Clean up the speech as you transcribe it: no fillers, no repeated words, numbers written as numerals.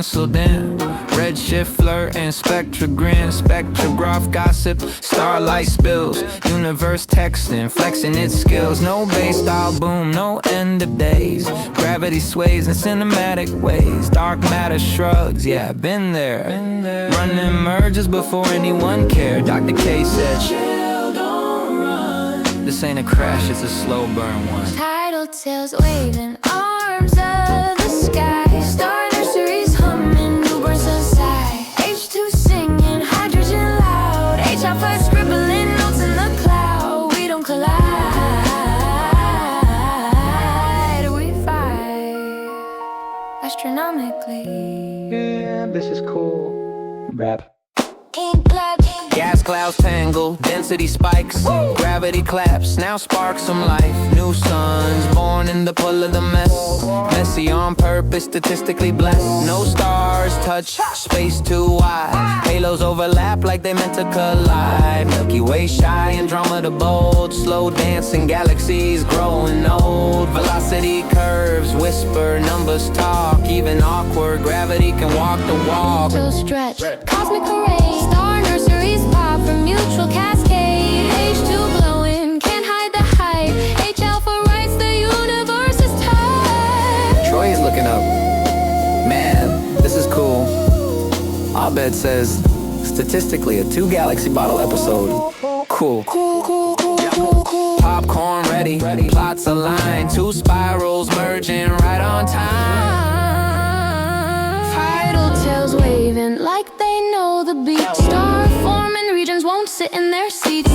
penciled in. Redshift flirt and spectra grin. Spectrograph gossip, starlight spills. Universe texting, flexing its skills. No bass style boom, no end of days. Gravity sways in cinematic ways. Dark matter shrugs, yeah, been there. Running merges before anyone cared. Dr. K said, chill, don't run. This ain't a crash, it's a slow burn one. Tidal tails waving, arms of the sky. Star nurseries humming, newborns inside. H2 singing, hydrogen loud. H alpha scribbling notes in the cloud. We don't collide, we fight astronomically. Yeah, this is cool. Rap. Ink blood. Gas clouds tangle, density spikes. Gravity claps, now sparks some life. New suns born in the pull of the mess. Messy on purpose, statistically blessed. No stars touch space too wide. Halos overlap like they meant to collide. Milky Way shy, Andromeda bold. Slow dancing galaxies growing old. Velocity curves whisper, numbers talk. Even awkward gravity can walk the walk. So stretch, cosmic array. Star nurseries pop from mutual cascade. H2 glowing, can't hide the hype. H alpha writes the universe is tight. Troy is looking up. Man, this is cool. Abed says, statistically, a 2 Galaxy bottle episode. Cool. Popcorn ready, plots aligned. 2 spirals merging right on time. Tidal tails waving like they know the beat. Star forming regions won't sit in their seats.